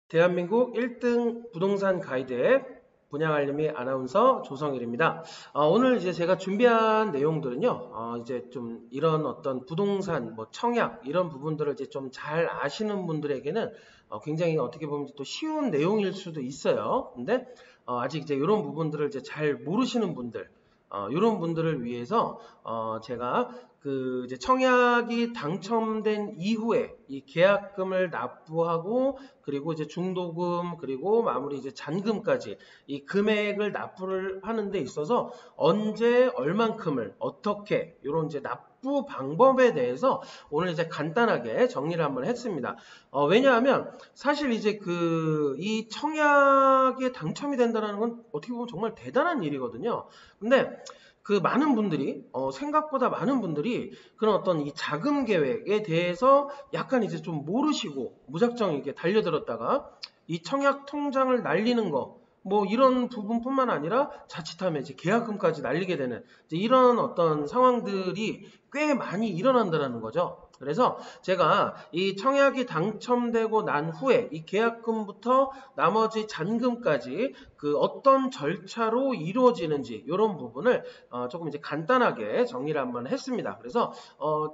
대한민국 1등 부동산 가이드의 분양알림이 아나운서 조성일입니다. 오늘 이제 제가 준비한 내용들은요, 이제 좀 이런 어떤 부동산, 뭐 청약 이런 부분들을 이제 좀 잘 아시는 분들에게는 굉장히 어떻게 보면 또 쉬운 내용일 수도 있어요. 근데 아직 이제 이런 부분들을 이제 잘 모르시는 분들, 이런 분들을 위해서 제가 그 이제 청약이 당첨된 이후에 이 계약금을 납부하고 그리고 이제 중도금 그리고 마무리 이제 잔금까지 이 금액을 납부를 하는 데 있어서 언제 얼만큼을 어떻게 이런 이제 납부 방법에 대해서 오늘 이제 간단하게 정리를 한번 했습니다. 왜냐하면 사실 이제 그 이 청약에 당첨이 된다는 건 어떻게 보면 정말 대단한 일이거든요. 근데 그 많은 분들이 생각보다 많은 분들이 그런 어떤 이 자금 계획에 대해서 약간 이제 좀 모르시고 무작정 이렇게 달려들었다가 이 청약 통장을 날리는 거 뭐 이런 부분뿐만 아니라 자칫하면 이제 계약금까지 날리게 되는 이제 이런 어떤 상황들이 꽤 많이 일어난다는 거죠. 그래서 제가 이 청약이 당첨되고 난 후에 이 계약금부터 나머지 잔금까지 그 어떤 절차로 이루어지는지 이런 부분을 조금 이제 간단하게 정리를 한번 했습니다. 그래서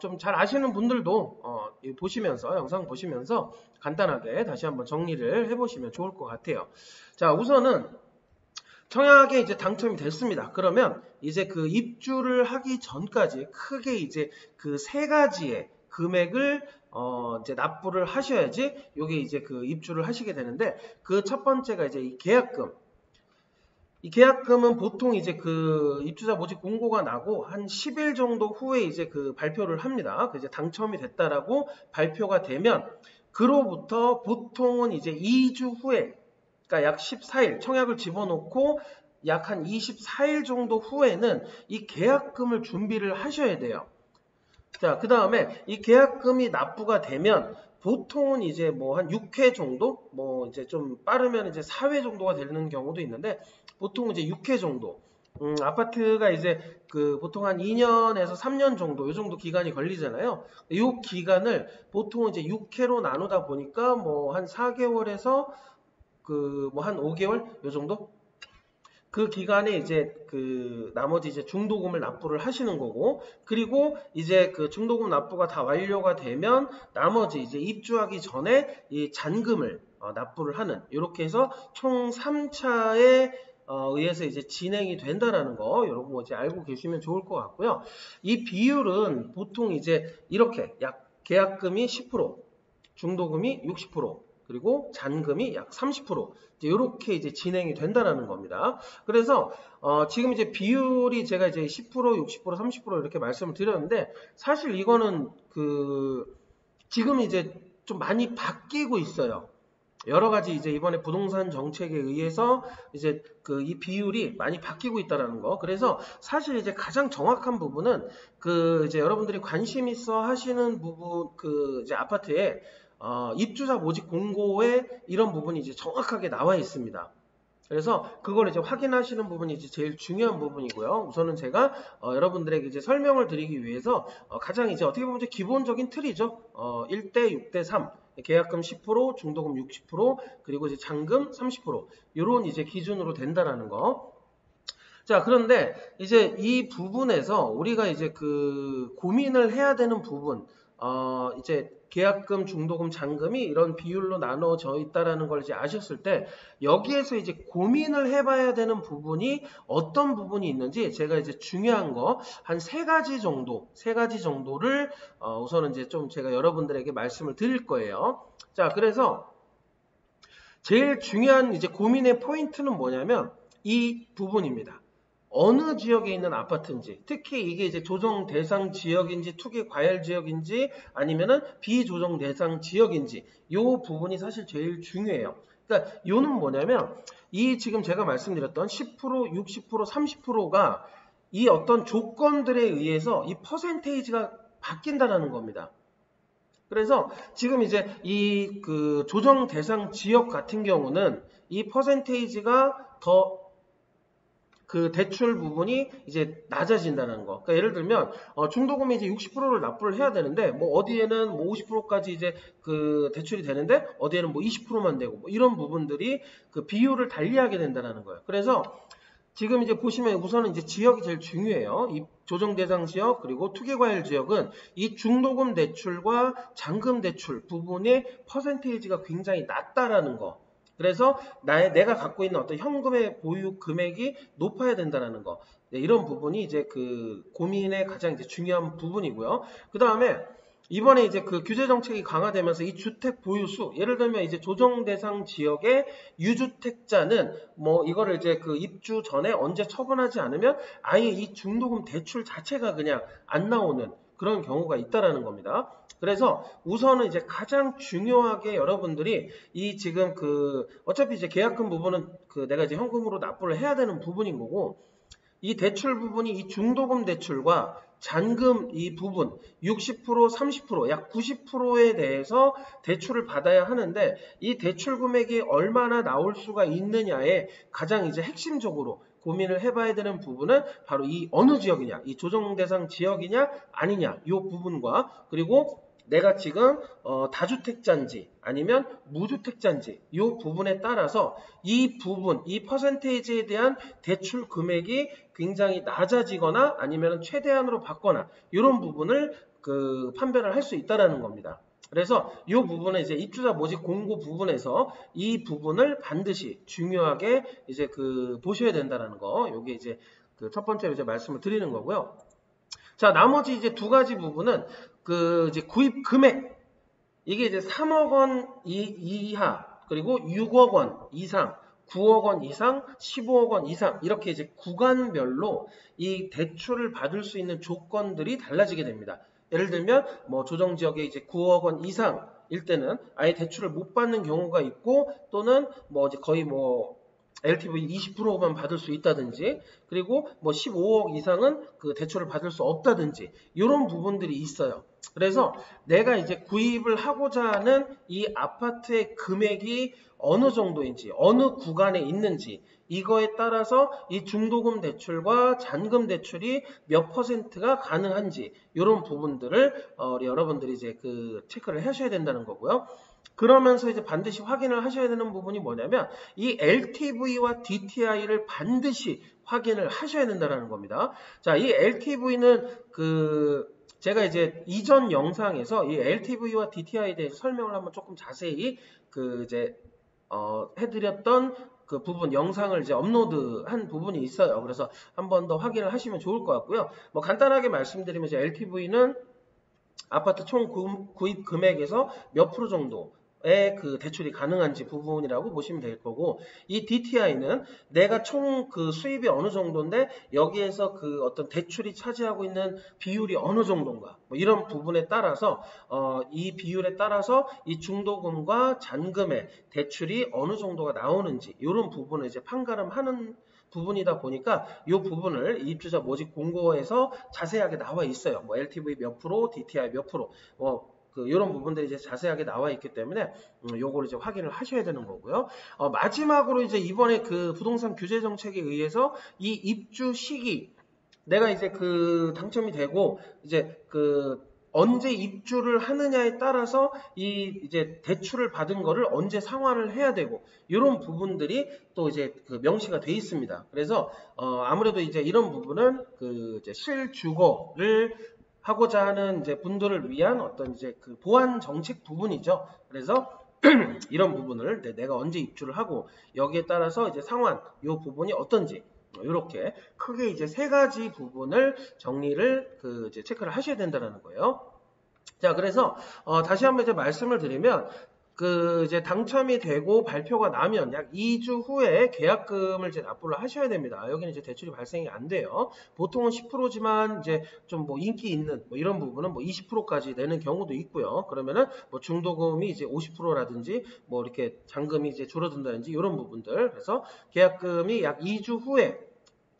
좀 잘 아시는 분들도 보시면서 영상 보시면서 간단하게 다시 한번 정리를 해보시면 좋을 것 같아요. 자, 우선은 청약에 이제 당첨이 됐습니다. 그러면 이제 그 입주를 하기 전까지 크게 이제 그 세 가지의 금액을 이제 납부를 하셔야지 요게 이제 그 입주를 하시게 되는데 그 첫 번째가 이제 이 계약금. 이 계약금은 보통 이제 그 입주자 모집 공고가 나고 한 10일 정도 후에 이제 그 발표를 합니다. 그 이제 당첨이 됐다라고 발표가 되면 그로부터 보통은 이제 2주 후에 그러니까 약 14일 청약을 집어넣고 약 한 24일 정도 후에는 이 계약금을 준비를 하셔야 돼요. 자, 그 다음에 이 계약금이 납부가 되면 보통은 이제 뭐 한 6회 정도, 뭐 이제 좀 빠르면 이제 4회 정도가 되는 경우도 있는데 보통 이제 6회 정도. 아파트가 이제 그 보통 한 2년에서 3년 정도, 요 정도 기간이 걸리잖아요. 이 기간을 보통 이제 6회로 나누다 보니까 뭐 한 4개월에서 그 뭐 한 5개월 요 정도? 그 기간에 이제 그 나머지 이제 중도금을 납부를 하시는 거고, 그리고 이제 그 중도금 납부가 다 완료가 되면 나머지 이제 입주하기 전에 이 잔금을 납부를 하는, 이렇게 해서 총 3차에 의해서 이제 진행이 된다라는 거 여러분 뭐 이제 알고 계시면 좋을 것 같고요. 이 비율은 보통 이제 이렇게 약 계약금이 10%, 중도금이 60%, 그리고 잔금이 약 30% 이렇게 이제 진행이 된다라는 겁니다. 그래서 지금 이제 비율이 제가 이제 10%, 60%, 30% 이렇게 말씀을 드렸는데 사실 이거는 그 지금 이제 좀 많이 바뀌고 있어요. 여러 가지 이제 이번에 부동산 정책에 의해서 이제 그 이 비율이 많이 바뀌고 있다라는 거. 그래서 사실 이제 가장 정확한 부분은 그 이제 여러분들이 관심 있어 하시는 부분 그 이제 아파트에 입주자 모집 공고에 이런 부분이 이제 정확하게 나와 있습니다. 그래서 그걸 이제 확인하시는 부분이 이제 제일 중요한 부분이고요. 우선은 제가 여러분들에게 이제 설명을 드리기 위해서 가장 이제 어떻게 보면 이제 기본적인 틀이죠. 1대 6대 3. 계약금 10%, 중도금 60%, 그리고 이제 잔금 30%. 이런 이제 기준으로 된다라는 거. 자, 그런데 이제 이 부분에서 우리가 이제 그 고민을 해야 되는 부분, 이제 계약금, 중도금, 잔금이 이런 비율로 나눠져 있다라는 걸 이제 아셨을 때 여기에서 이제 고민을 해봐야 되는 부분이 어떤 부분이 있는지 제가 이제 중요한 거 한 세 가지 정도를 우선은 이제 좀 제가 여러분들에게 말씀을 드릴 거예요. 자, 그래서 제일 중요한 이제 고민의 포인트는 뭐냐면 이 부분입니다. 어느 지역에 있는 아파트인지, 특히 이게 이제 조정 대상 지역인지, 투기 과열 지역인지, 아니면은 비조정 대상 지역인지, 요 부분이 사실 제일 중요해요. 그러니까 요는 뭐냐면, 이 지금 제가 말씀드렸던 10%, 60%, 30%가 이 어떤 조건들에 의해서 이 퍼센테이지가 바뀐다는 겁니다. 그래서 지금 이제 이 그 조정 대상 지역 같은 경우는 이 퍼센테이지가 더 그 대출 부분이 이제 낮아진다는 거. 그러니까 예를 들면 중도금이 이제 60%를 납부를 해야 되는데 뭐 어디에는 뭐 50%까지 이제 그 대출이 되는데 어디에는 뭐 20%만 되고 뭐 이런 부분들이 그 비율을 달리하게 된다는 거예요. 그래서 지금 이제 보시면 우선은 이제 지역이 제일 중요해요. 이 조정 대상 지역 그리고 투기과열 지역은 이 중도금 대출과 잔금 대출 부분의 퍼센테이지가 굉장히 낮다라는 거. 그래서 내가 갖고 있는 어떤 현금의 보유 금액이 높아야 된다는 거. 네, 이런 부분이 이제 그 고민의 가장 이제 중요한 부분이고요. 그 다음에 이번에 이제 그 규제 정책이 강화되면서 이 주택 보유수, 예를 들면 이제 조정 대상 지역의 유주택자는 뭐 이거를 이제 그 입주 전에 언제 처분하지 않으면 아예 이 중도금 대출 자체가 그냥 안 나오는 그런 경우가 있다라는 겁니다. 그래서 우선은 이제 가장 중요하게 여러분들이 이 지금 그 어차피 이제 계약금 부분은 그 내가 이제 현금으로 납부를 해야 되는 부분인 거고 이 대출 부분이 이 중도금 대출과 잔금 이 부분 60%, 30%, 약 90%에 대해서 대출을 받아야 하는데 이 대출 금액이 얼마나 나올 수가 있느냐에 가장 이제 핵심적으로 고민을 해봐야 되는 부분은 바로 이 어느 지역이냐, 이 조정 대상 지역이냐 아니냐 이 부분과 그리고 내가 지금 다주택자인지 아니면 무주택자인지 이 부분에 따라서 이 부분, 이 퍼센테이지에 대한 대출 금액이 굉장히 낮아지거나 아니면 최대한으로 받거나 이런 부분을 그 판별을 할 수 있다는 겁니다. 그래서 이 부분은 이제 입주자 모집 공고 부분에서 이 부분을 반드시 중요하게 이제 그 보셔야 된다는 거. 요게 이제 그 첫 번째로 이제 말씀을 드리는 거고요. 자, 나머지 이제 두 가지 부분은 그 이제 구입 금액 이게 이제 3억 원 이하 그리고 6억 원 이상 9억 원 이상 15억 원 이상 이렇게 이제 구간별로 이 대출을 받을 수 있는 조건들이 달라지게 됩니다. 예를 들면 뭐 조정 지역에 이제 9억 원 이상일 때는 아예 대출을 못 받는 경우가 있고 또는 뭐 이제 거의 뭐 LTV 20%만 받을 수 있다든지 그리고 뭐 15억 이상은 그 대출을 받을 수 없다든지 이런 부분들이 있어요. 그래서 내가 이제 구입을 하고자 하는 이 아파트의 금액이 어느 정도인지 어느 구간에 있는지 이거에 따라서 이 중도금 대출과 잔금 대출이 몇 퍼센트가 가능한지 이런 부분들을 우리 여러분들이 이제 그 체크를 하셔야 된다는 거고요. 그러면서 이제 반드시 확인을 하셔야 되는 부분이 뭐냐면 이 LTV와 DTI를 반드시 확인을 하셔야 된다는 겁니다. 자, 이 LTV는 그 제가 이제 이전 영상에서 이 LTV와 DTI에 대해서 설명을 한번 조금 자세히 그 이제 해드렸던 그 부분 영상을 이제 업로드한 부분이 있어요. 그래서 한 번 더 확인을 하시면 좋을 것 같고요. 뭐 간단하게 말씀드리면 이제 LTV는 아파트 총 구입 금액에서 몇 프로 정도의 그 대출이 가능한지 부분이라고 보시면 될 거고 이 DTI는 내가 총 그 수입이 어느 정도인데 여기에서 그 어떤 대출이 차지하고 있는 비율이 어느 정도인가 뭐 이런 부분에 따라서 이 비율에 따라서 이 중도금과 잔금의 대출이 어느 정도가 나오는지 이런 부분을 이제 판가름하는 부분이다 보니까 이 부분을 입주자 모집 공고에서 자세하게 나와 있어요. 뭐 LTV 몇 프로, DTI 몇 프로, 이런 부분들이 이제 자세하게 나와 있기 때문에 요거를 이제 확인을 하셔야 되는 거고요. 마지막으로 이제 이번에 그 부동산 규제 정책에 의해서 이 입주 시기 내가 이제 그 당첨이 되고 이제 그 언제 입주를 하느냐에 따라서 이 이제 대출을 받은 거를 언제 상환을 해야 되고 이런 부분들이 또 이제 그 명시가 돼 있습니다. 그래서 아무래도 이제 이런 부분은 그 이제 실주거를 하고자 하는 이제 분들을 위한 어떤 이제 그 보완 정책 부분이죠. 그래서 이런 부분을 내가 언제 입주를 하고 여기에 따라서 이제 상환 이 부분이 어떤지 이렇게 크게 이제 세 가지 부분을 정리를 그 이제 체크를 하셔야 된다는 거예요. 자, 그래서 다시 한번 이제 말씀을 드리면 그 이제 당첨이 되고 발표가 나면 약 2주 후에 계약금을 이제 납부를 하셔야 됩니다. 여기는 이제 대출이 발생이 안 돼요. 보통은 10%지만 이제 좀 뭐 인기 있는 뭐 이런 부분은 뭐 20%까지 내는 경우도 있고요. 그러면은 뭐 중도금이 이제 50%라든지 뭐 이렇게 잔금이 이제 줄어든다든지 이런 부분들. 그래서 계약금이 약 2주 후에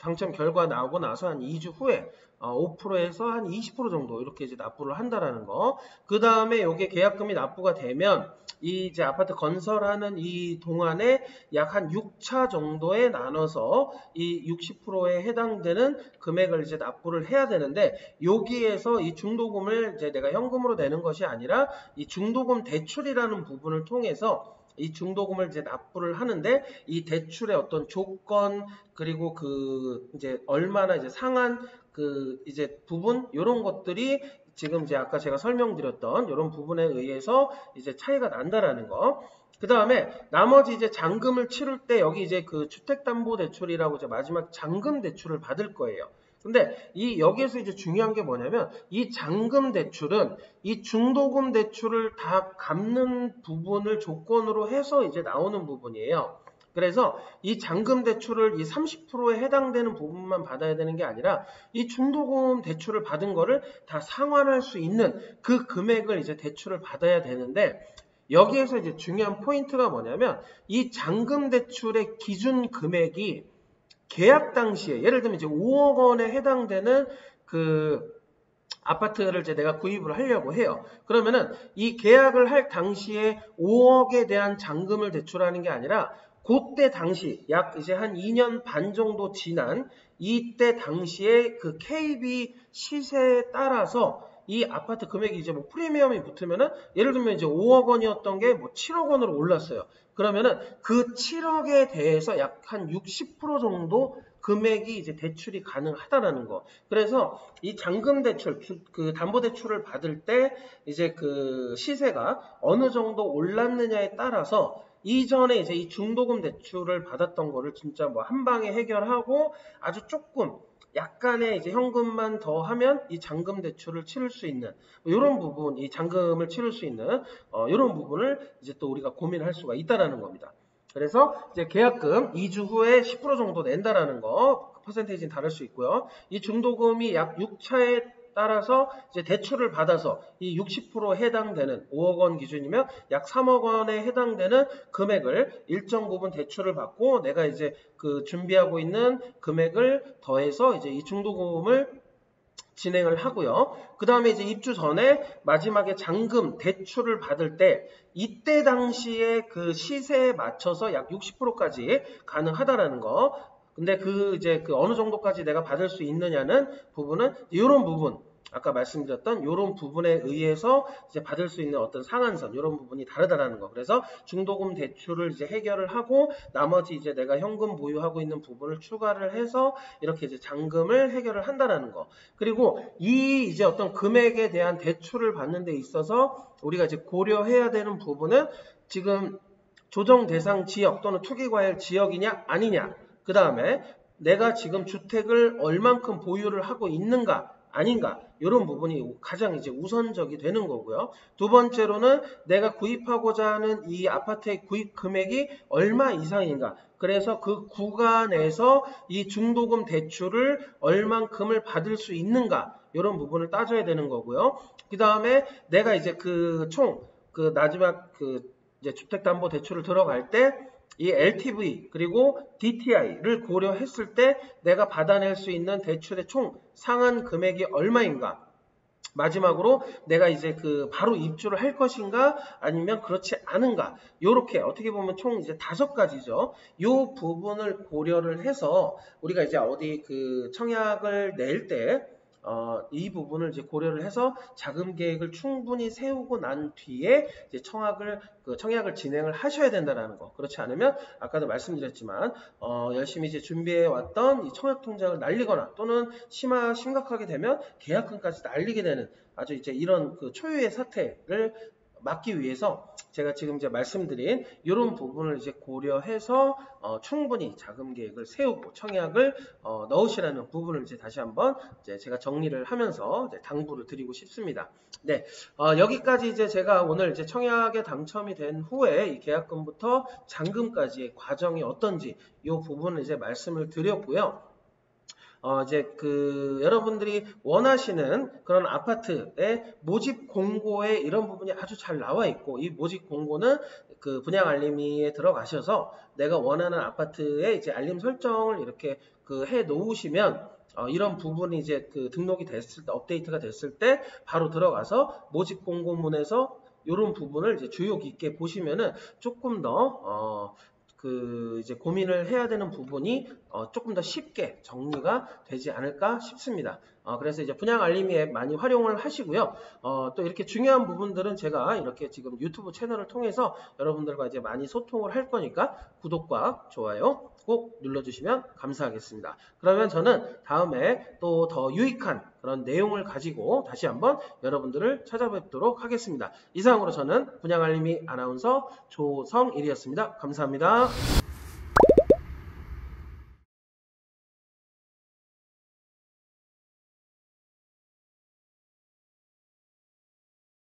당첨 결과 나오고 나서 한 2주 후에 5%에서 한 20% 정도 이렇게 이제 납부를 한다라는 거. 그 다음에 요게 계약금이 납부가 되면 이 이제 아파트 건설하는 이 동안에 약 한 6차 정도에 나눠서 이 60%에 해당되는 금액을 이제 납부를 해야 되는데, 여기에서 이 중도금을 이제 내가 현금으로 내는 것이 아니라 이 중도금 대출이라는 부분을 통해서 이 중도금을 이제 납부를 하는데, 이 대출의 어떤 조건, 그리고 그 이제 얼마나 이제 상한 그 이제 부분, 이런 것들이 지금 이제 아까 제가 설명드렸던 이런 부분에 의해서 이제 차이가 난다라는 거. 그 다음에 나머지 이제 잔금을 치를 때 여기 이제 그 주택담보대출이라고 이제 마지막 잔금 대출을 받을 거예요. 근데 이 여기에서 이제 중요한 게 뭐냐면, 이 잔금 대출은 이 중도금 대출을 다 갚는 부분을 조건으로 해서 이제 나오는 부분이에요. 그래서 이 잔금 대출을 이 30%에 해당되는 부분만 받아야 되는 게 아니라 이 중도금 대출을 받은 거를 다 상환할 수 있는 그 금액을 이제 대출을 받아야 되는데, 여기에서 이제 중요한 포인트가 뭐냐면, 이 잔금 대출의 기준 금액이 계약 당시에 예를 들면 이제 5억 원에 해당되는 그 아파트를 이제 내가 구입을 하려고 해요. 그러면은 이 계약을 할 당시에 5억에 대한 잔금을 대출하는 게 아니라 그때 당시 약 이제 한 2년 반 정도 지난 이때 당시에 그 KB 시세에 따라서 이 아파트 금액이 이제 뭐 프리미엄이 붙으면은 예를 들면 이제 5억 원이었던 게 뭐 7억 원으로 올랐어요. 그러면은 그 7억에 대해서 약 한 60% 정도 금액이 이제 대출이 가능하다라는 거. 그래서 이 잔금 대출, 그 담보 대출을 받을 때 이제 그 시세가 어느 정도 올랐느냐에 따라서 이전에 이제 이 중도금 대출을 받았던 거를 진짜 뭐 한 방에 해결하고 아주 조금 약간의 이제 현금만 더 하면 이 잔금 대출을 치를 수 있는 이런 부분, 이 잔금을 치를 수 있는 이런 부분을 이제 또 우리가 고민할 수가 있다라는 겁니다. 그래서 이제 계약금 2주 후에 10% 정도 낸다라는 거, 퍼센테이지는 다를 수 있고요. 이 중도금이 약 6차에 따라서 이제 대출을 받아서 이 60% 해당되는 5억 원 기준이면 약 3억 원에 해당되는 금액을 일정 부분 대출을 받고 내가 이제 그 준비하고 있는 금액을 더해서 이제 이 중도금을 진행을 하고요. 그 다음에 이제 입주 전에 마지막에 잔금 대출을 받을 때 이때 당시에 그 시세에 맞춰서 약 60%까지 가능하다라는 거. 근데 그 이제 그 어느 정도까지 내가 받을 수 있느냐는 부분은 이런 부분, 아까 말씀드렸던 이런 부분에 의해서 이제 받을 수 있는 어떤 상한선, 이런 부분이 다르다라는 거. 그래서 중도금 대출을 이제 해결을 하고 나머지 이제 내가 현금 보유하고 있는 부분을 추가를 해서 이렇게 이제 잔금을 해결을 한다라는 거. 그리고 이 이제 어떤 금액에 대한 대출을 받는 데 있어서 우리가 이제 고려해야 되는 부분은 지금 조정 대상 지역 또는 투기과열 지역이냐 아니냐. 그 다음에 내가 지금 주택을 얼만큼 보유를 하고 있는가 아닌가, 이런 부분이 가장 이제 우선적이 되는 거고요. 두 번째로는 내가 구입하고자 하는 이 아파트의 구입 금액이 얼마 이상인가, 그래서 그 구간에서 이 중도금 대출을 얼만큼을 받을 수 있는가, 이런 부분을 따져야 되는 거고요. 그 다음에 내가 이제 그 총 그 마지막 그 이제 주택담보대출을 들어갈 때 이 LTV 그리고 DTI를 고려했을 때 내가 받아낼 수 있는 대출의 총 상한 금액이 얼마인가, 마지막으로 내가 이제 그 바로 입주를 할 것인가 아니면 그렇지 않은가, 요렇게 어떻게 보면 총 이제 5가지죠. 요 부분을 고려를 해서 우리가 이제 어디 그 청약을 낼 때 이 부분을 이제 고려를 해서 자금 계획을 충분히 세우고 난 뒤에 이제 청약을 진행을 하셔야 된다는 거. 그렇지 않으면 아까도 말씀드렸지만 열심히 이제 준비해 왔던 이 청약 통장을 날리거나 또는 심각하게 되면 계약금까지 날리게 되는 아주 이제 이런 그 초유의 사태를 막기 위해서 제가 지금 이제 말씀드린 이런 부분을 이제 고려해서 충분히 자금 계획을 세우고 청약을 넣으시라는 부분을 이제 다시 한번 이제 제가 정리를 하면서 이제 당부를 드리고 싶습니다. 네, 여기까지 이제 제가 오늘 이제 청약에 당첨이 된 후에 이 계약금부터 잔금까지의 과정이 어떤지 이 부분을 이제 말씀을 드렸고요. 이제 여러분들이 원하시는 그런 아파트의 모집 공고에 이런 부분이 아주 잘 나와 있고, 이 모집 공고는 그 분양 알림이에 들어가셔서 내가 원하는 아파트의 이제 알림 설정을 이렇게 해 놓으시면 이런 부분이 이제 등록이 됐을 때, 업데이트가 됐을 때 바로 들어가서 모집 공고문에서 이런 부분을 이제 주의 깊게 보시면은 조금 더 이제 고민을 해야 되는 부분이 조금 더 쉽게 정리가 되지 않을까 싶습니다. 그래서 이제 분양 알림이 앱 많이 활용을 하시고요. 또 이렇게 중요한 부분들은 제가 이렇게 지금 유튜브 채널을 통해서 여러분들과 이제 많이 소통을 할 거니까 구독과 좋아요 꼭 눌러주시면 감사하겠습니다. 그러면 저는 다음에 또 더 유익한 그런 내용을 가지고 다시 한번 여러분들을 찾아뵙도록 하겠습니다. 이상으로 저는 분양 알림이 아나운서 조성일이었습니다. 감사합니다.